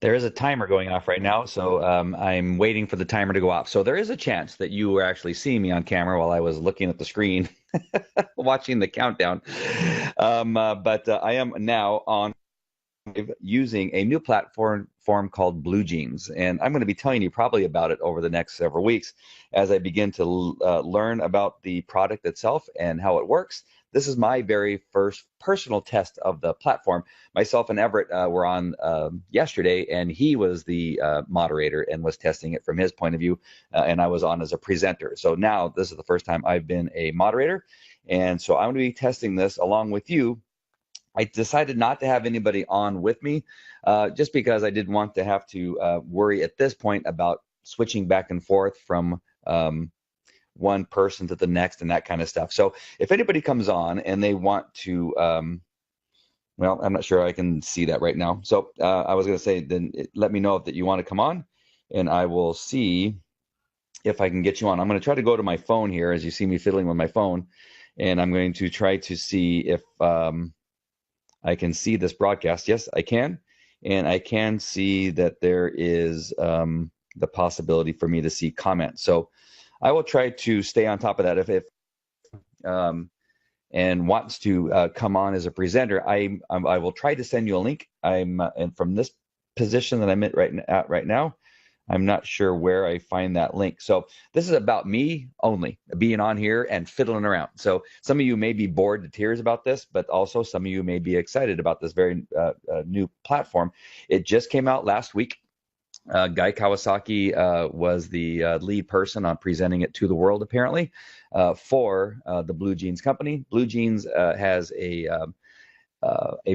There is a timer going off right now, so I'm waiting for the timer to go off. So there is a chance that you were actually seeing me on camera while I was looking at the screen, watching the countdown. But I am now on using a new platform called Blujeans, and I'm going to be telling you probably about it over the next several weeks as I begin to learn about the product itself and how it works. This is my very first personal test of the platform. Myself and Everett were on yesterday, and he was the moderator and was testing it from his point of view, and I was on as a presenter. So now this is the first time I've been a moderator, and so I'm going to be testing this along with you. I decided not to have anybody on with me just because I didn't want to have to worry at this point about switching back and forth from one person to the next and that kind of stuff. So if anybody comes on and they want to, well, I'm not sure I can see that right now. So I was going to say, then let me know that you want to come on, and I will see if I can get you on. I'm going to try to go to my phone here as you see me fiddling with my phone, and I'm going to try to see if I can see this broadcast. Yes, I can. And I can see that there is the possibility for me to see comments. So I will try to stay on top of that. If um, and wants to come on as a presenter, I will try to send you a link. And from this position that I'm at right now, I'm not sure where I find that link. So this is about me only being on here and fiddling around. So some of you may be bored to tears about this, but also some of you may be excited about this very new platform. It just came out last week. Guy Kawasaki was the lead person on presenting it to the world, apparently, for the Blujeans company. Blujeans has a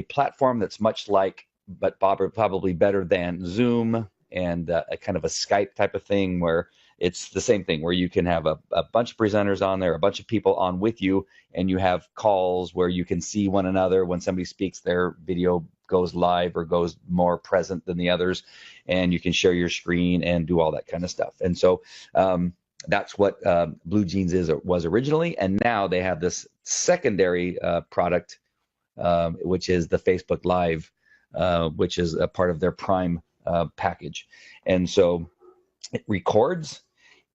platform that's much like, but probably better than Zoom and a kind of a Skype type of thing, where it's the same thing, where you can have a bunch of presenters on there, a bunch of people on with you, and you have calls where you can see one another. When somebody speaks, their video goes live or goes more present than the others, and you can share your screen and do all that kind of stuff. And so that's what Blujeans was originally, and now they have this secondary product, which is the Facebook Live, which is a part of their Prime package. And so it records,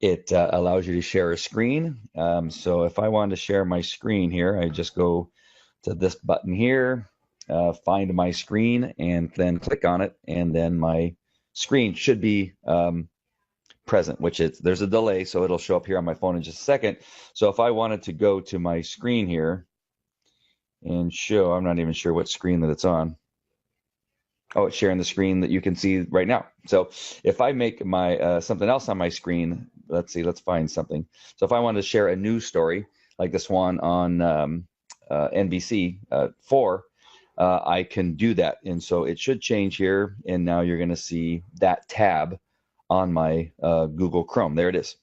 it allows you to share a screen. So if I wanted to share my screen here, I just go to this button here, find my screen, and then click on it, and then my screen should be present, which there's a delay, so it'll show up here on my phone in just a second. So if I wanted to go to my screen here and show, I'm not even sure what screen that it's on. Oh, it's sharing the screen that you can see right now. So if I make my something else on my screen, let's see, let's find something. So if I wanted to share a news story like this one on NBC 4, I can do that. And so it should change here. And now you're going to see that tab on my Google Chrome. There it is.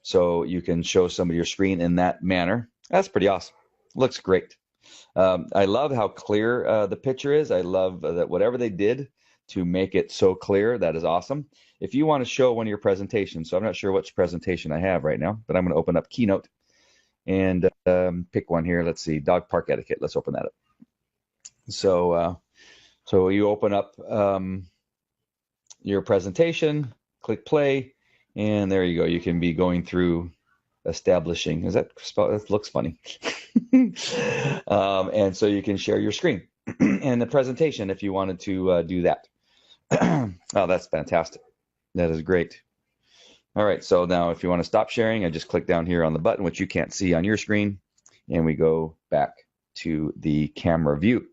So you can show somebody your screen in that manner. That's pretty awesome. Looks great. I love how clear the picture is. I love that whatever they did to make it so clear, that is awesome. If you want to show one of your presentations, so I'm not sure which presentation I have right now, but I'm going to open up Keynote and pick one here. Let's see, dog park etiquette. Let's open that up. So you open up your presentation, click play, and there you go. You can be going through establishing. That looks funny. And so you can share your screen and the presentation if you wanted to do that. Oh, that's fantastic. That is great. All right, so now if you want to stop sharing, I just click down here on the button, which you can't see on your screen, and we go back to the camera view.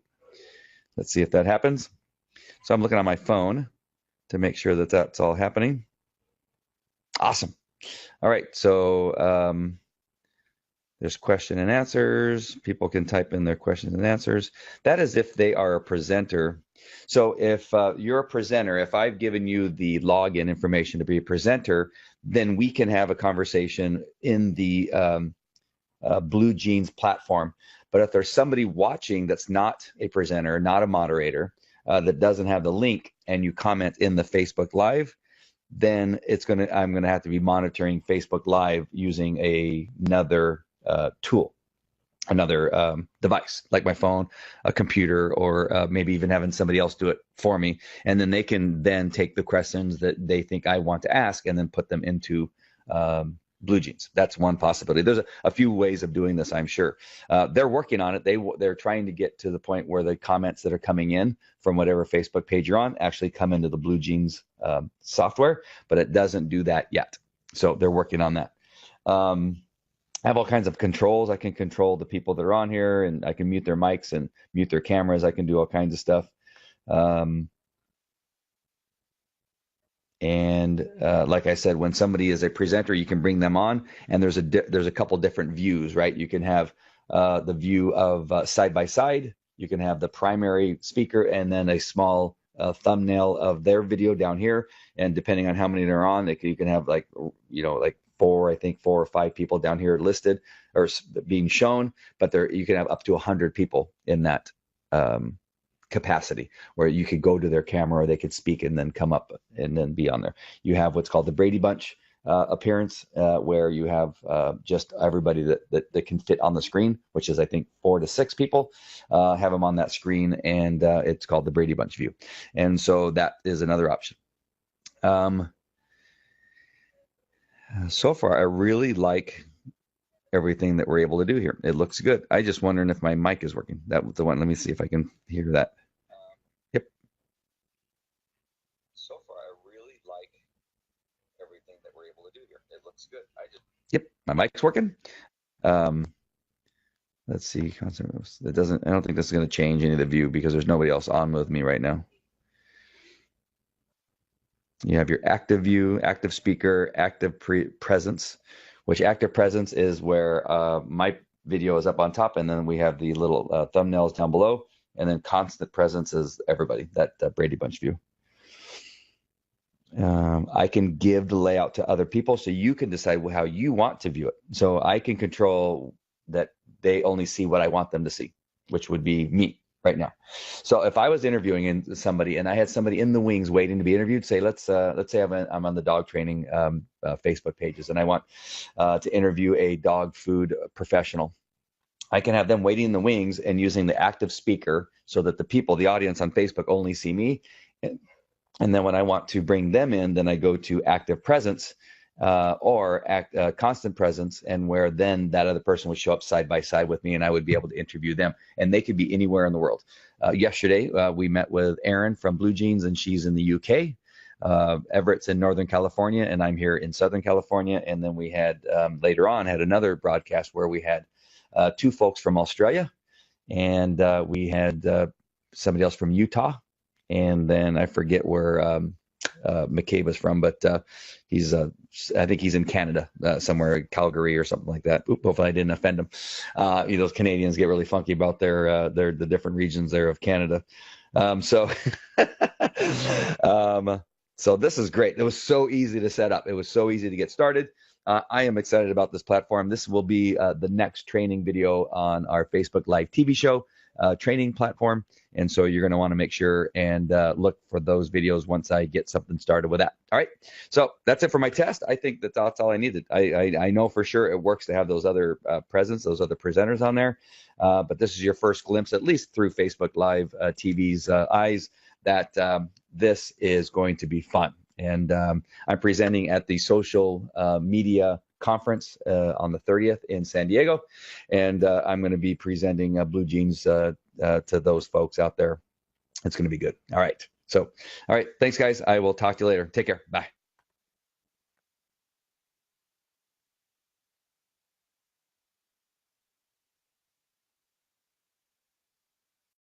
Let's see if that happens. So I'm looking on my phone to make sure that that's all happening. Awesome. All right, so there's question and answers. People can type in their questions and answers. That is if they are a presenter. So if you're a presenter, if I've given you the login information to be a presenter, then we can have a conversation in the Blujeans platform. But if there's somebody watching that's not a presenter, not a moderator, that doesn't have the link, and you comment in the Facebook Live, then I'm gonna have to be monitoring Facebook Live using another tool. another device like my phone, a computer, or maybe even having somebody else do it for me. And then they can then take the questions that they think I want to ask and then put them into Blujeans. That's one possibility. There's a few ways of doing this, I'm sure. They're working on it. They're trying to get to the point where the comments that are coming in from whatever Facebook page you're on actually come into the Blujeans software, but it doesn't do that yet. So they're working on that. I have all kinds of controls. I can control the people that are on here, and I can mute their mics and mute their cameras. I can do all kinds of stuff. Like I said, when somebody is a presenter, you can bring them on, and there's a couple different views, right? You can have the view of side by side. You can have the primary speaker, and then a small thumbnail of their video down here. And depending on how many they're on, you can have like four or five people down here listed or being shown, but you can have up to 100 people in that capacity where you could go to their camera, or they could speak and then come up and then be on there. You have what's called the Brady Bunch appearance, where you have just everybody that can fit on the screen, which is I think 4 to 6 people, have them on that screen, and it's called the Brady Bunch view. And so that is another option. So far, I really like everything that we're able to do here. It looks good. I just wondering if my mic is working. That was the one. Let me see if I can hear that. Yep. So far, I really like everything that we're able to do here. It looks good. Yep, my mic's working. Let's see. It doesn't. I don't think this is going to change any of the view because there's nobody else on with me right now. You have your active view, active speaker, active presence, which active presence is where my video is up on top, and then we have the little thumbnails down below, and then constant presence is everybody, that Brady Bunch view. I can give the layout to other people, so you can decide how you want to view it. So I can control that they only see what I want them to see, which would be me right now. So if I was interviewing somebody and I had somebody in the wings waiting to be interviewed, say let's say I'm on the dog training Facebook pages, and I want to interview a dog food professional. I can have them waiting in the wings and using the active speaker so that the audience on Facebook only see me. And then when I want to bring them in, then I go to active presence or constant presence, and where then that other person would show up side by side with me, and I would be able to interview them, and they could be anywhere in the world. Yesterday, we met with Erin from Blujeans, and she's in the UK. Everett's in Northern California, and I'm here in Southern California. And then we had later on had another broadcast where we had 2 folks from Australia, and we had somebody else from Utah, and then I forget where McCabe is from, but I think he's in Canada, somewhere, Calgary or something like that. Hopefully I didn't offend him. Those Canadians get really funky about the different regions there of Canada. So this is great. It was so easy to set up. It was so easy to get started. I am excited about this platform. This will be the next training video on our Facebook Live TV show training platform. And so you're going to want to make sure and look for those videos once I get something started with that. All right. So that's it for my test. I think that's all I needed. I know for sure it works to have those other those other presenters on there. But this is your first glimpse, at least through Facebook Live TV's eyes, that this is going to be fun. And I'm presenting at the social media conference on the 30th in San Diego, and I'm going to be presenting Blujeans to those folks out there. It's going to be good. All right. Thanks, guys. I will talk to you later. Take care. Bye.